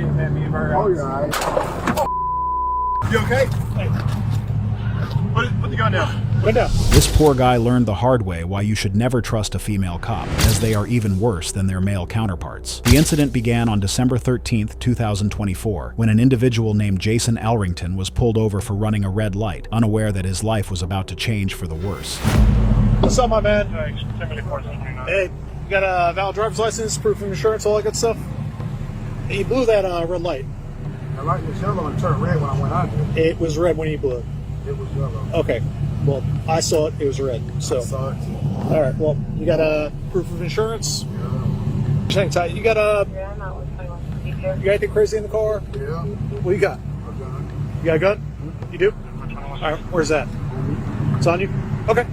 appreciate it, man. Being very honest. Oh, you're alright. You okay? Hey. Put the gun down. Put it down. This poor guy learned the hard way why you should never trust a female cop, as they are even worse than their male counterparts. The incident began on December 13th, 2024, when an individual named Jason Elrington was pulled over for running a red light, unaware that his life was about to change for the worse. What's up, my man? Hey, you got a valid driver's license, proof of insurance, all that good stuff? He blew that red light. The light was yellow and turned red when I went out there. It was red when he blew it. It was yellow. Okay. Well, I saw it. It was red. So. I saw it. All right. Well, you got a proof of insurance? Yeah. Just hang tight. You got a. You got anything crazy in the car? Yeah. What you got? A gun. You got a gun? You do? All right. Where's that? It's on you. Okay.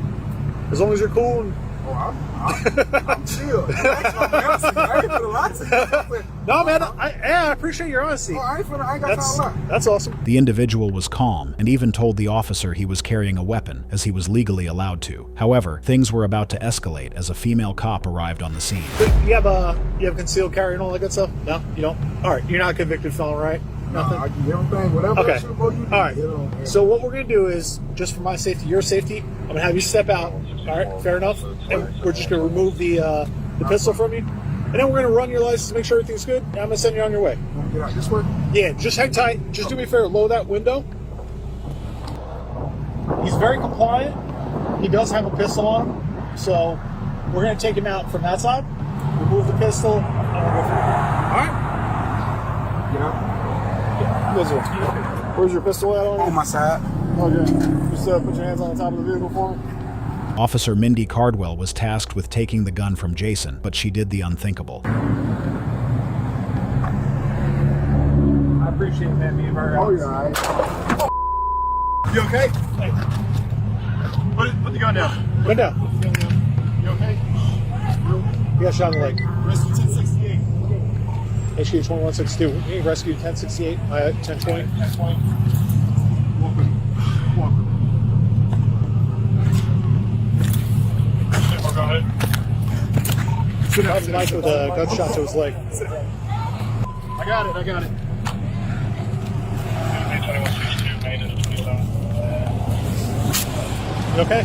As long as you're cool. And... Oh, I'm chill. I ain't finna lie to you. No, man. I appreciate your honesty. Oh, I ain't got time to lie. That's awesome. The individual was calm and even told the officer he was carrying a weapon, as he was legally allowed to. However, things were about to escalate as a female cop arrived on the scene. You have concealed carry and all that good stuff? No, you don't. All right, you're not a convicted felon, right? Nothing. I do everything, whatever. Okay. You do, all right. you know, so what we're gonna do is, just for my safety, your safety, I'm gonna have you step out. All right, fair enough. And we're just gonna remove the pistol from you, and then we're gonna run your license, make sure everything's good, and I'm gonna send you on your way. Get out this way. Yeah, just hang tight. Just do me a favor, lower that window. He's very compliant. He does have a pistol on him, so we're gonna take him out from that side. Remove the pistol, and we'll go from there. All right. Get out. Where's your pistol at on you? On my side. Okay. Just put your hands on the top of the vehicle for me. Officer Mindy Cardwell was tasked with taking the gun from Jason, but she did the unthinkable. I appreciate it, man. Being very Oh, honest. you're alright. You okay? Hey. Put the gun down. Put it down. You okay? You got shot in the leg. Rescue 1068. HQ 2162. Rescue 1068. 1020. 1020. Walker. Go ahead. That was a knife with a gunshot to his leg. I got it. You okay?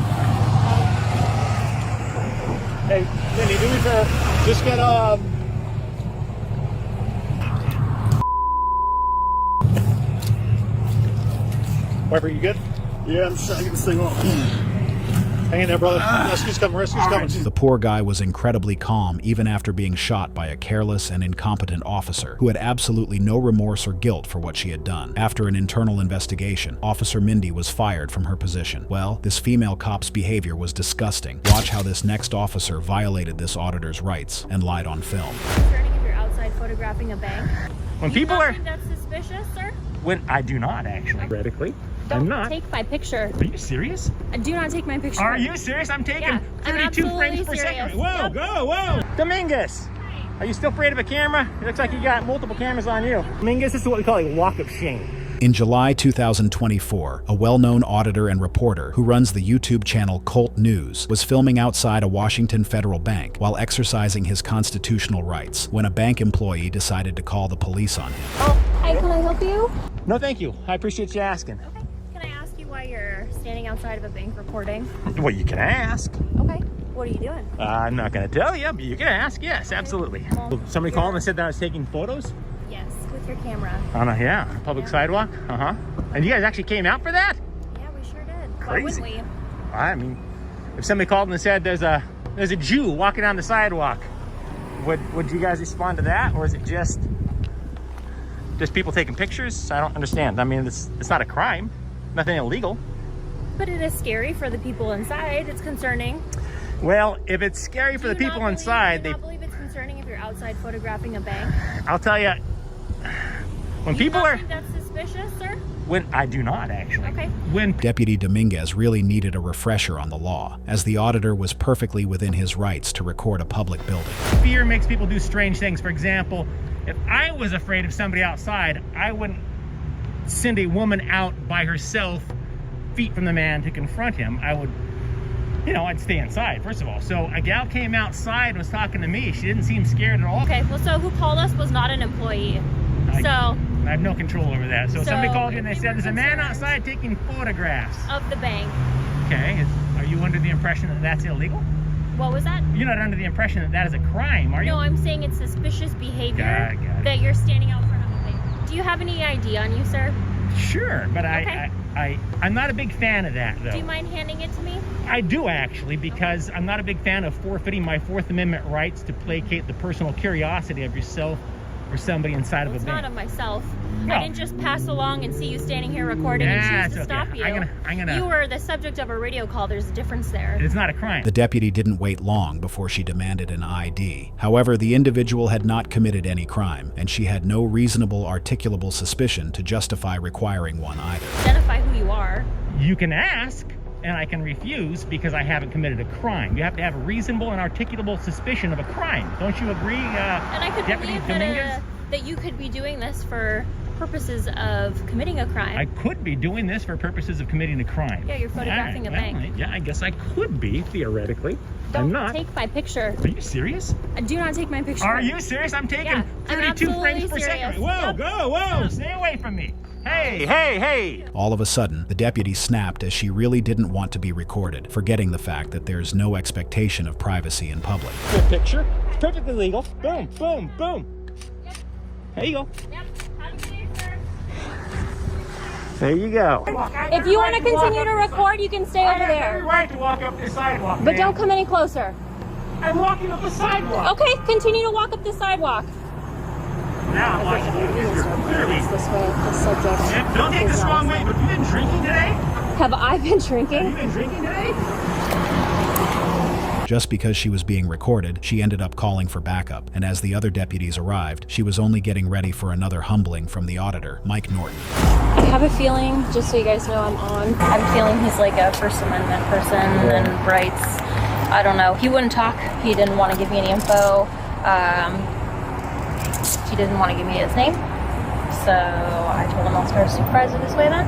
Hey, Cindy, do me a favor. Just get Wiper, you good? Yeah, I'm just trying to get this thing off. Hang in there, brother. Rescue's coming. The poor guy was incredibly calm even after being shot by a careless and incompetent officer who had absolutely no remorse or guilt for what she had done. After an internal investigation, Officer Mindy was fired from her position. Well, this female cop's behavior was disgusting. Watch how this next officer violated this auditor's rights and lied on film. Concerning if you're outside photographing a bank. When people are... That's suspicious, sir? When I do not, actually. Radically. I'm Don't not. take my picture. Are you serious? Do not take my picture. Are you serious? I'm taking Yeah, I'm 32 frames absolutely per serious. second. Whoa, Yep. go, whoa. Dominguez, are you still afraid of a camera? It looks like you got multiple cameras on you. Dominguez, this is what we call a walk of shame. In July 2024, a well-known auditor and reporter who runs the YouTube channel Cult News was filming outside a Washington federal bank while exercising his constitutional rights when a bank employee decided to call the police on him. Hi, can I help you? No, thank you. I appreciate you asking. Okay. Can I ask you why you're standing outside of a bank recording? Well, you can ask. Okay. What are you doing? I'm not going to tell you, but you can ask. Yes, absolutely. Well, Somebody called and said that I was taking photos? Yes, with your camera. On a, public sidewalk? Uh-huh. And you guys actually came out for that? Yeah, we sure did. Crazy. Why wouldn't we? I mean, if somebody called and said there's a Jew walking on the sidewalk, would you guys respond to that, or is it just people taking pictures? I don't understand. I mean, it's not a crime, nothing illegal. But it is scary for the people inside. It's concerning. Well, if it's scary for the people inside, Do you not believe it's concerning if you're outside photographing a bank? I'll tell you, when people are, think that's suspicious, sir? when I do not actually. Okay. When Deputy Dominguez really needed a refresher on the law, as the auditor was perfectly within his rights to record a public building. fear makes people do strange things. For example, if I was afraid of somebody outside, I wouldn't send a woman out by herself, feet from the man, to confront him. I would, I'd stay inside, first of all. So a gal came outside and was talking to me. She didn't seem scared at all. Okay, well, so who called us was not an employee. So I have no control over that. So somebody called you and they said there's a man outside taking photographs. of the bank. Okay, are you under the impression that that's illegal? What was that? You're not under the impression that that is a crime, are you? No, I'm saying it's suspicious behavior Got it. that you're standing out front of the bank. Do you have any ID on you, sir? Sure, but Okay. I'm not a big fan of that, though. Do you mind handing it to me? I do, actually, because I'm not a big fan of forfeiting my Fourth Amendment rights to placate the personal curiosity of yourself or somebody inside of a It's bank. not of myself. No. I didn't just pass along and see you standing here recording and choose That's to okay. stop you. I'm gonna- You were the subject of a radio call. There's a difference there. It's not a crime. The deputy didn't wait long before she demanded an ID. However, the individual had not committed any crime, and she had no reasonable articulable suspicion to justify requiring one either. Identify who you are. You can ask, and I can refuse because I haven't committed a crime. You have to have a reasonable and articulable suspicion of a crime. Don't you agree, And I could Deputy believe Dominguez? that you could be doing this for purposes of committing a crime. I could be doing this for purposes of committing a crime. Yeah, you're photographing a bank. Yeah, I guess I could be, theoretically. Don't I'm not. take my picture. Are you serious? Do not take my picture. Are you serious? I'm taking Yeah, I'm 32 absolutely frames per second. serious. Whoa, Yep. whoa, stay away from me. Hey. All of a sudden, the deputy snapped as she really didn't want to be recorded, forgetting the fact that there's no expectation of privacy in public. Your picture? It's perfectly legal. Boom, boom, boom. There you go. Yep. How do you do, sir? There you go. If you want to continue to record, you can stay over there. right to walk up the sidewalk. But don't come any closer. I'm walking up the sidewalk. Okay, continue to walk up the sidewalk. Now I'm watching you. Clearly. This way, the subject. Don't take this the wrong way, but you've been drinking today? Have I been drinking? You've been drinking today? Just because she was being recorded, she ended up calling for backup, and as the other deputies arrived, she was only getting ready for another humbling from the auditor, Mike Norton. I have a feeling, just so you guys know I'm on, I have a feeling he's like a First Amendment person and writes, I don't know, he wouldn't talk, he didn't want to give me any info, he didn't want to give me his name, so I told him I'll start a supervisor this way then.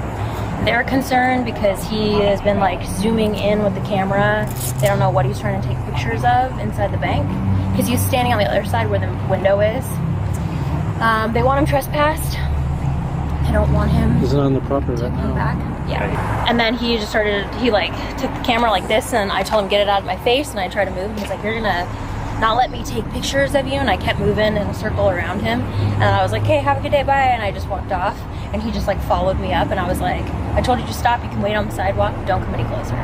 They're concerned because he has been like zooming in with the camera. They don't know what he's trying to take pictures of inside the bank because he's standing on the other side where the window is. They want him trespassed. I don't want him Is it on the property right to come now? back. Yeah. And then he just started, he like took the camera like this and I told him get it out of my face and I tried to move and he's like, you're gonna not let me take pictures of you, and I kept moving in a circle around him and I was like, hey, have a good day, bye, and I just walked off and he just like followed me up and I was like, I told you to stop, you can wait on the sidewalk, don't come any closer.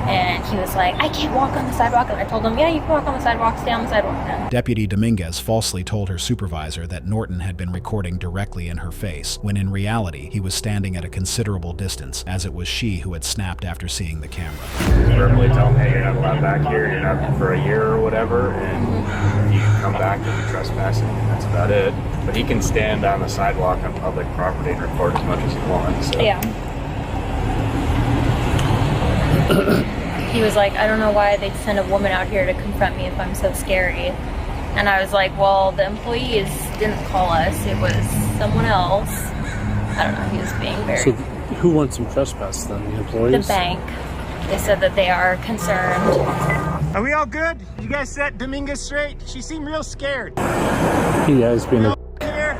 And he was like, I can't walk on the sidewalk, and I told him, yeah, you can walk on the sidewalk, stay on the sidewalk then. Deputy Dominguez falsely told her supervisor that Norton had been recording directly in her face, when in reality he was standing at a considerable distance, as it was she who had snapped after seeing the camera. Verbally tell them, hey, you're not allowed back here, you're not for a year or whatever, and you come back and you're trespassing, and that's about it. But he can stand on the sidewalk on public property and record as much as he wants. So. Yeah. He was like, I don't know why they'd send a woman out here to confront me if I'm so scary. And I was like, well, the employees didn't call us. It was someone else. I don't know. He was being very... So who wants him trespassed then? The employees? The bank. They said that they are concerned. Are we all good? You guys set Dominguez straight? She seemed real scared. Yeah, he's being Here.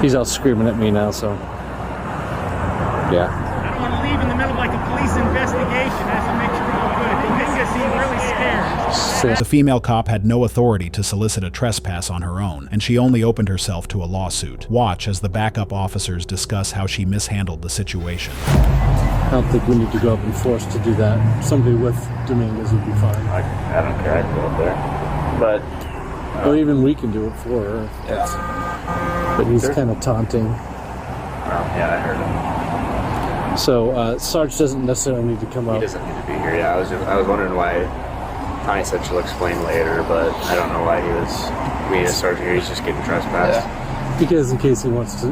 he's out screaming at me now, so yeah. I don't want to leave in the middle of like a police investigation. I have to make sure we're all good. Dominguez seemed really scared. The female cop had no authority to solicit a trespass on her own, and she only opened herself to a lawsuit. Watch as the backup officers discuss how she mishandled the situation. I don't think we need to go up in force to do that. Somebody with Dominguez would be fine. I don't care, I can go up there. But Or even we can do it for her. it's, But he's kind of taunting. yeah, I heard him. So Sarge doesn't necessarily need to come He up. doesn't need to be here. Yeah, I was wondering why. Connie said she'll explain later, but I don't know why we need a sergeant here. He's just getting trespassed. Because in case he wants to,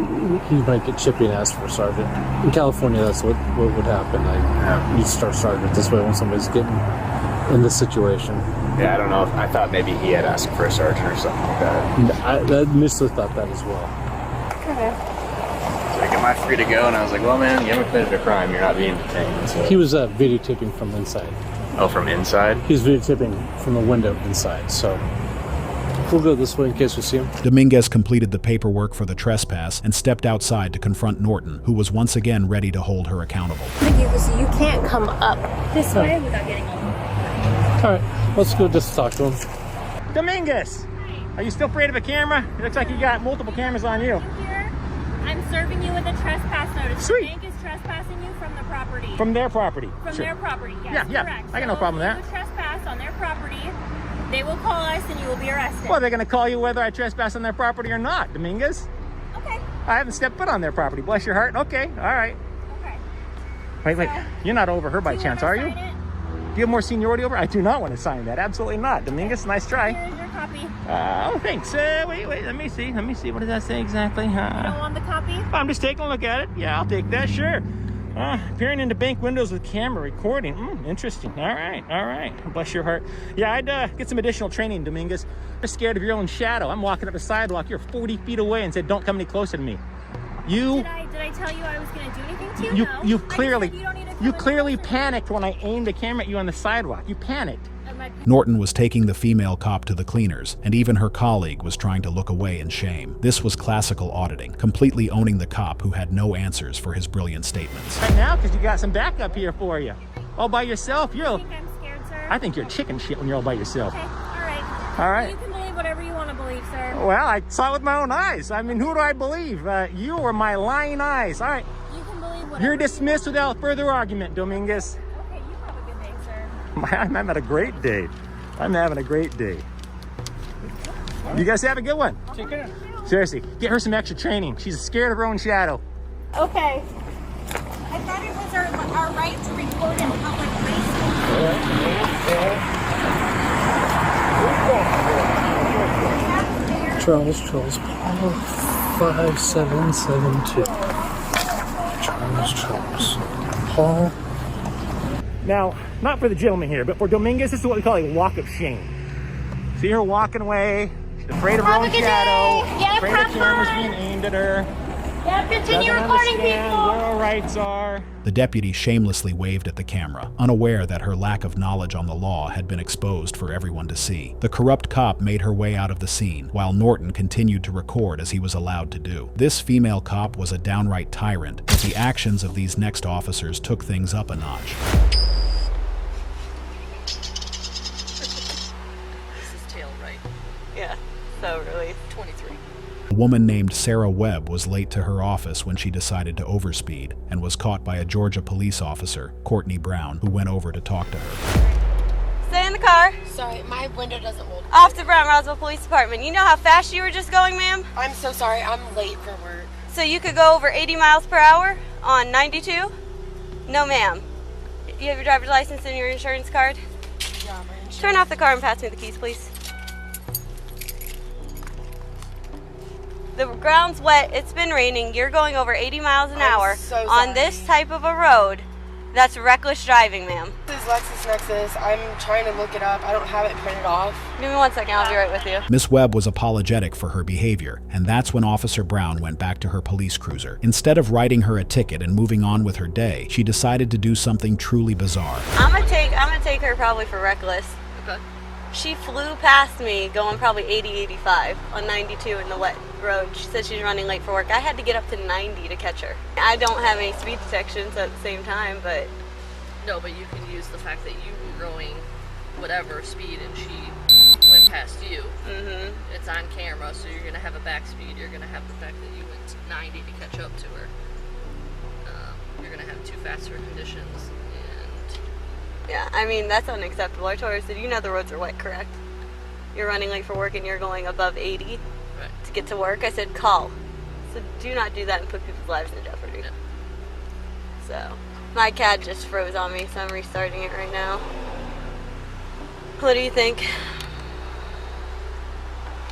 he might get chippy and ask for a sergeant. In California, that's what would happen. Like, you start sergeant this way when somebody's getting in this situation. Yeah, I don't know. I thought maybe he had asked for a sergeant or something like that. I initially thought that as well. He's like, am I free to go? And I was like, well, man, you haven't committed a crime. You're not being detained. So. He was videotaping from inside. Oh, from inside? He was videotaping from the window inside, so We'll go this way in case we see him. Dominguez completed the paperwork for the trespass and stepped outside to confront Norton, who was once again ready to hold her accountable. You can't come up this way without getting on. All right, let's go just talk to him. Dominguez, are you still afraid of a camera? It looks like you got multiple cameras on you. Here, I'm serving you with a trespass notice. Sweet. The bank is trespassing you from the property. From their property. From Sure. their property, yes, Yeah, correct. I got no problem with So that. if you trespass on their property, they will call us and you will be arrested. Well, they're going to call you whether I trespass on their property or not, Dominguez. Okay, I haven't stepped foot on their property. Bless your heart. Okay, all right. okay. Wait. So, You're not over her by Do you chance, wanna are you? sign it? Do you have more seniority over? I do not want to sign that. Absolutely not. Dominguez, nice try. Here's your copy. Oh, thanks. Wait. Let me see. What does that say exactly? You don't want the copy? I'm just taking a look at it. Yeah, I'll take that. Sure. Peering into bank windows with camera recording. Interesting. All right. Bless your heart. Yeah, I'd get some additional training, Dominguez. You're scared of your own shadow. I'm walking up the sidewalk. You're 40 feet away and said, "Don't come any closer to me." Did I tell you I was going to do anything to you? No. You I just clearly, said you don't need to come you any clearly closer. panicked when I aimed the camera at you on the sidewalk. You panicked. Norton was taking the female cop to the cleaners, and even her colleague was trying to look away in shame. This was classical auditing, completely owning the cop who had no answers for his brilliant statements. Right now, because you got some backup here for you. All by yourself. You think I'm scared, sir? I think you're chicken shit when you're all by yourself. Okay, all right. All right. You can believe whatever you want to believe, sir. Well, I saw it with my own eyes. I mean, who do I believe? You or my lying eyes? All right. You can believe whatever You're dismissed without further argument, Dominguez. Okay, you have a good day, sir. I'm having a great day. I'm having a great day. You guys have a good one. Take care. Seriously, get her some extra training. She's scared of her own shadow. Okay. I thought it was our right to record in public places. Charles, Paul, 5772. Charles, Paul. Now, not for the gentleman here, but for Dominguez, this is what we call a walk of shame. See her walking away. She's afraid of her Have a own good shadow. day. Yeah, afraid the have camera's fun. being aimed at her. Yeah, continue Doesn't recording understand people. where her rights are. The deputy shamelessly waved at the camera, unaware that her lack of knowledge on the law had been exposed for everyone to see. The corrupt cop made her way out of the scene, while Norton continued to record as he was allowed to do. This female cop was a downright tyrant, but the actions of these next officers took things up a notch. This is tail right. Yeah, so really. 23. A woman named Sarah Webb was late to her office when she decided to overspeed and was caught by a Georgia police officer, Courtney Brown, who went over to talk to her. Stay in the car. Sorry, my window doesn't hold. Off to Brown Roswell Police Department. You know how fast you were just going, ma'am? I'm so sorry, I'm late for work. So you could go over 80 miles per hour on 92? No, ma'am. You have your driver's license and your insurance card? Yeah, my insurance. Turn off the car and pass me the keys, please. The ground's wet. It's been raining. You're going over 80 miles an hour so on this sorry. type of a road. That's reckless driving, ma'am. This is LexisNexis. I'm trying to look it up. I don't have it printed off. Give me 1 second. I'll be right with you. Miss Webb was apologetic for her behavior, and that's when Officer Brown went back to her police cruiser. Instead of writing her a ticket and moving on with her day, she decided to do something truly bizarre. I'm gonna take her probably for reckless. Okay. She flew past me going probably 80, 85 on 92 in the wet road. She said she's running late for work. I had to get up to 90 to catch her. I don't have any speed detections at the same time, but... No, but you can use the fact that you were going whatever speed and she went past you. Mm-hmm. It's on camera, so you're going to have a back speed. You're going to have the fact that you went 90 to catch up to her. You're going to have two faster conditions. Yeah, I mean, that's unacceptable. I told her, I said, you know the roads are wet, correct? You're running late for work and you're going above 80 Right. to get to work. I said, call. So do not do that and put people's lives in jeopardy. Yeah. So, my CAD just froze on me, so I'm restarting it right now. What do you think?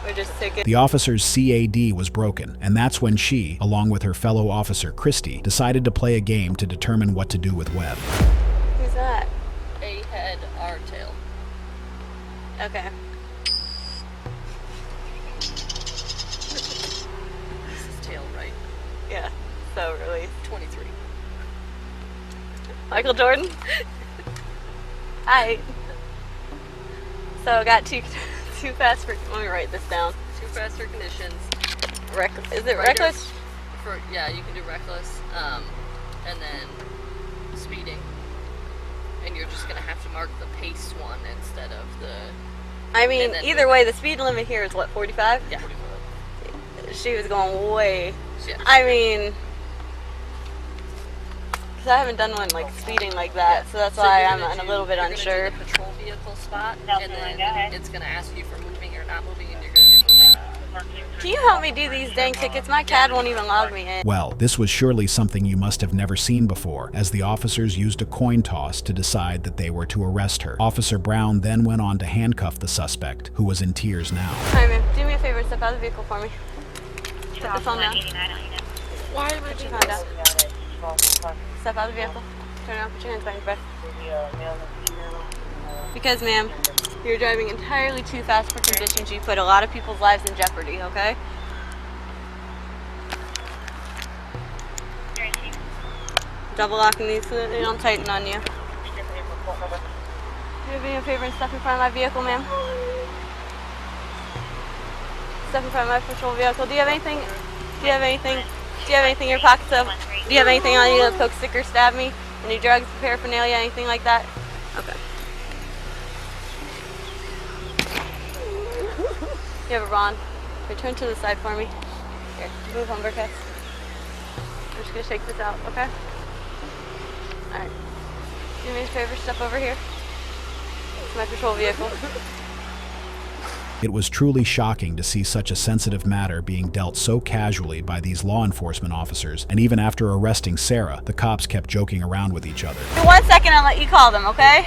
Or just take it? The officer's CAD was broken, and that's when she, along with her fellow officer Christy, decided to play a game to determine what to do with Webb. Who's that? A head, R tail. Okay. This is tail right. Yeah, so really. 23. Michael Jordan? Hi. So I got two Too fast for. Let me write this down. Too fast for conditions. Is it reckless? Yeah, you can do reckless, and then speeding. And you're just gonna have to mark the pace one instead of the. I mean, either way, the speed limit here is what, 45? Yeah. She was going way. Yeah. I mean, because I haven't done one like speeding like that, so that's why I'm a little bit unsure. You're gonna do the patrol vehicle spot, and then it's gonna ask you for moving or not moving, and you're gonna do moving. Can you help me do these dang tickets? My CAD won't even log me in. Well, this was surely something you must have never seen before, as the officers used a coin toss to decide that they were to arrest her. Officer Brown then went on to handcuff the suspect, who was in tears now. Alright, ma'am, do me a favor, step out of the vehicle for me. Put the phone down. Why am I Put your doing phone this? down. Step out of the vehicle. Turn around, put your hands behind your back. Because, ma'am, you're driving entirely too fast for conditions. You put a lot of people's lives in jeopardy, okay? Double locking these so that they don't tighten on you. Can you do me a favor and step in front of my vehicle, ma'am? Step in front of my patrol vehicle. Do you have anything? Do you have anything? Do you have anything in your pockets? Do you have anything on you? A poke, stick, or stab me? Any drugs, paraphernalia, anything like that? Okay. You have a bond. Turn to the side for me. Here, move over, okay? I'm just gonna shake this out, okay? Alright. Do me a favor, step over here. It's my patrol vehicle. It was truly shocking to see such a sensitive matter being dealt so casually by these law enforcement officers, and even after arresting Sarah, the cops kept joking around with each other. In 1 second, I'll let you call them, okay?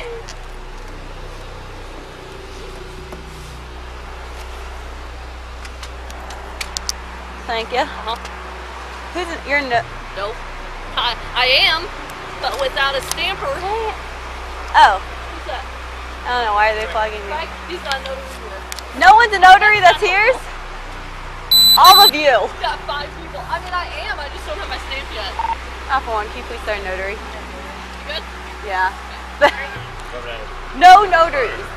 Thank you. Who's it? You're no. Nope. I am, but without a stamper. Oh. Who's that? I don't know. Why are they plugging me? Right? He's not a notary here. No one's a notary that's here? All of you. We've got 5 people. I mean, I am. I just don't have my stamp yet. For one, can you please start a notary? You good? Yeah. No notaries.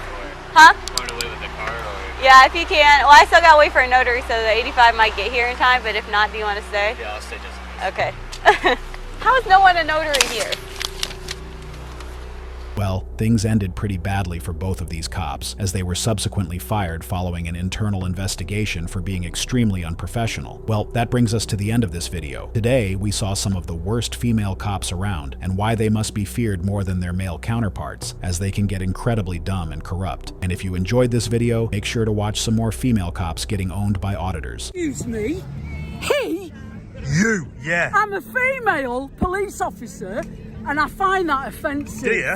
Huh? Going away with the car or? Yeah, if you can. Well, I still gotta wait for a notary, so the 85 might get here in time, but if not, do you want to stay? Yeah, I'll stay just. Okay. How is no one a notary here? Well, things ended pretty badly for both of these cops, as they were subsequently fired following an internal investigation for being extremely unprofessional. Well, that brings us to the end of this video. Today, we saw some of the worst female cops around, and why they must be feared more than their male counterparts, as they can get incredibly dumb and corrupt. And if you enjoyed this video, make sure to watch some more female cops getting owned by auditors. Excuse me? He? You, yeah. I'm a female police officer, and I find that offensive. Do you?